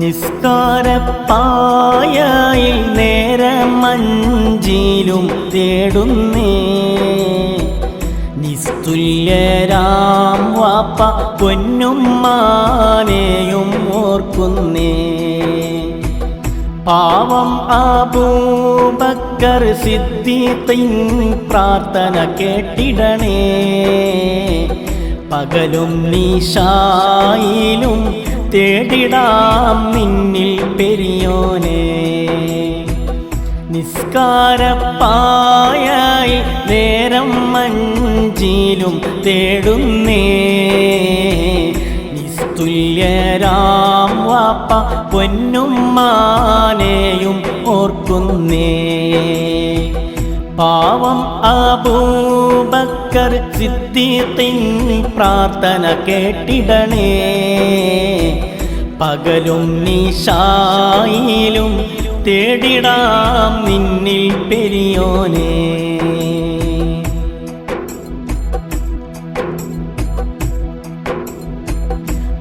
നിസ്കാരപ്പായയിൽ നേരമഞ്ചിലും തേടുന്നേ നിസ്തുല്യരാം വാപ്പ പൊന്നുമ്മാനെയും ഓർക്കുന്നേ. പാവം അബൂബക്കർ സിദ്ദീഖിൻ പ്രാർത്ഥന കേട്ടിടണേ. പകലും നിശായിലും തേടിടാം നിന്നിൽ പെരിയോനെ. നിസ്കാരപ്പായായി നേരം മഞ്ചിലും തേടുന്നേ നിസ്തുല്യരാം വാപ്പ പൊന്നുമ്മാനെയും ഓർക്കുന്നേ. പാവം അബൂബക്കർ സിദ്ദീഖിൻ പ്രാർത്ഥന കേട്ടിടണേ. പകലും നിശായിലും തേടിടാം നിന്നിൽ പെരിയോനെ.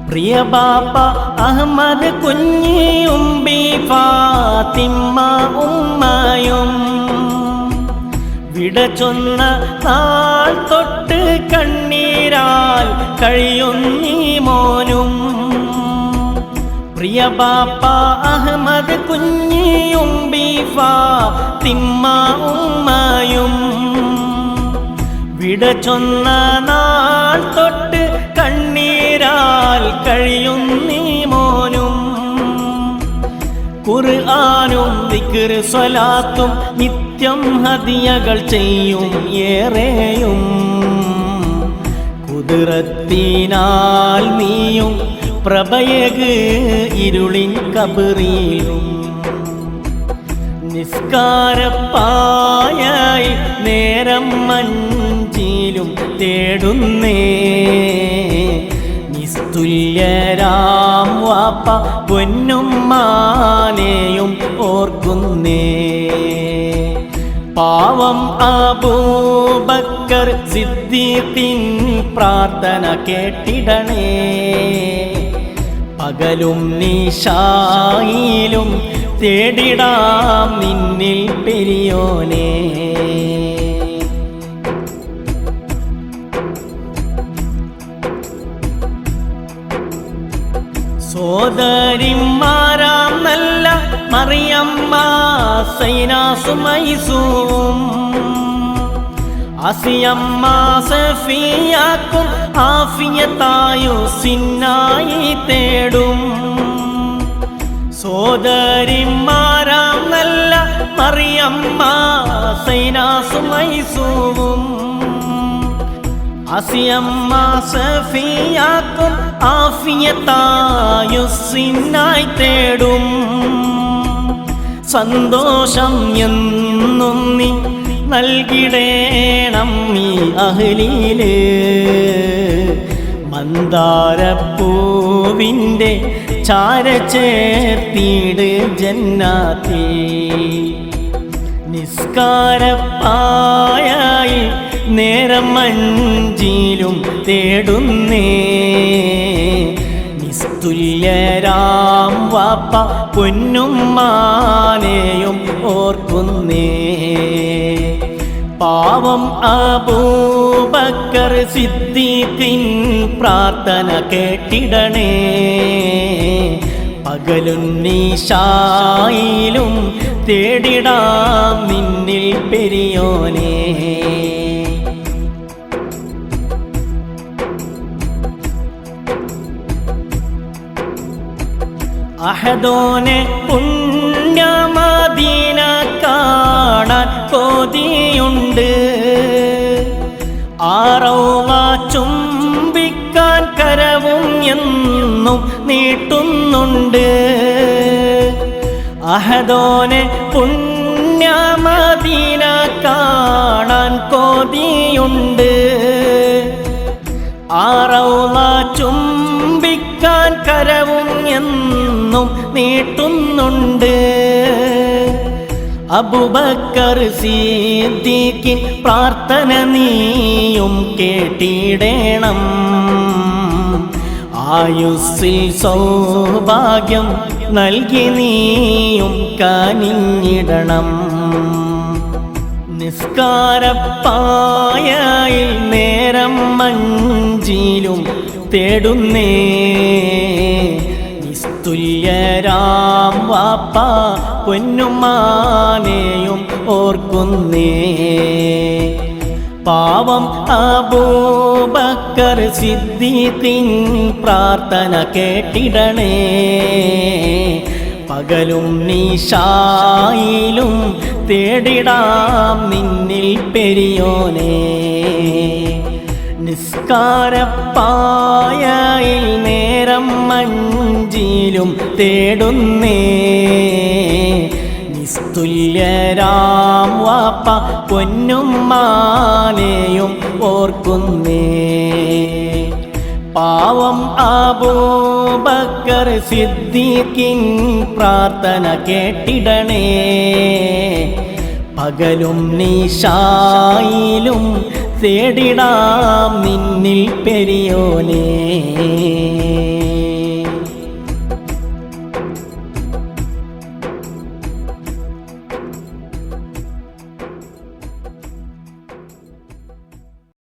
പ്രിയ ബാപ്പ അഹമ്മദ് കുഞ്ഞിയും ബി ഫാത്തിമ ഉമ്മയും വിട ചൊന്ന നാൾ തൊട്ട് കണ്ണീരാൽ കഴിയുന്നീ മോനും. പ്രിയ ബാപ്പ അഹമ്മദ് കുഞ്ഞിയും ബി ഫാത്തിമ ഉമ്മയും വിട ചൊന്ന നാൾ തൊട്ട് കണ്ണീരാൽ കഴിയുന്നീ മോനും. ഖുർആനും ദിക്ർ സ്വലാത്തും നിത്യം ഹദിയകൾ ചെയ്യും ഏറെയും. ഖുദ്റത്തിനാൽ നീയും പ്രഭയക് ഇരുളിൻ കബറിലും. നിസ്കാരപ്പായായി നേരം മഞ്ചിലും തേടുന്നേ നിസ്തുല്യരാം വാപ്പ പൊന്നുമ്മാനെയും ഓർക്കുന്നേ. പാവം അബൂബക്കർ സിദ്ദീഖിൻ പ്രാർത്ഥന കേട്ടിടണേ. പകലും നിശായിലും തേടിടാം നിന്നിൽ പെരിയോനെ. സോദരിമാരാം നല്ല മറിയമ്മ സൈനാസുമൈസും അസിയമ്മ സഫിയാക്കും ആഫിയത്തായു സിന്നായി തേടും. സോദരിമാരാം നല്ല മറിയമ്മ സൈനാസുമൈസും അസിയമ്മ സഫിയാക്കും ആഫിയത്തായു സിന്നായി തേടും. സന്തോഷം എന്നും നീ നൽകിടേണം ഈ അഹ്ലിയില്. മന്ദാരപ്പൂവിൻ്റെ ചാര ചേർത്തിട് ജന്നാത്തിൽ. നിസ്കാരപ്പായായി നേരം മഞ്ചിലും തേടുന്നേ നിസ്തുല്യരാം വാപ്പ പൊന്നുമ്മാനെയും ഓർക്കുന്നേ. പാവം അബൂബക്കർ സിദ്ദീഖിൻ പ്രാർത്ഥന കേട്ടിടണേ. പകലും നിശായിലും തേടിടാം നിന്നിൽ പെരിയോനെ. അഹദോനെ പുണ്യമദീന കാണാൻ കൊതിയുണ്ട്. ആറൗള ചുംബിക്കാൻ കരവും എന്നും നീട്ടുന്നുണ്ട്. അഹദോനെ പുണ്യമദീന കാണാൻ കൊതിയുണ്ട്. ആറൗള ചുംബിക്കാൻ കരവും എന്നും നീട്ടുന്നുണ്ട്. അബൂബക്കർ സിദ്ദീഖിൻ പ്രാർത്ഥന നീയും കേട്ടിടേണം. ആയുസ്സിൽ സൗഭാഗ്യം നൽകി നീയും കനിഞ്ഞിടണം. നിസ്കാരപ്പായയിൽ നേരം മഞ്ചിലും തേടുന്നേ നിസ്തുല്യരാം വാപ്പ പൊന്നുമാനെയും ഓർക്കുന്നേ. പാവം അബൂബക്കർ സിദ്ദീഖിൻ പ്രാർത്ഥന കേട്ടിടണേ. പകലും നിശായിലും തേടിടാം നിന്നിൽ പെരിയോനെ. നിസ്കാരപ്പായയിൽ നേരം മഞ്ചിലും തേടുന്നേ നിസ്തുല്യരാം വാപ്പ പൊന്നുമ്മാനെയും ഓർക്കുന്നേ. പാവം അബൂബക്കർ സിദ്ദീഖിൻ പ്രാർത്ഥന കേട്ടിടണേ. പകലും നിശായിലും തേടിടാം നിന്നിൽ പെരിയോനെ.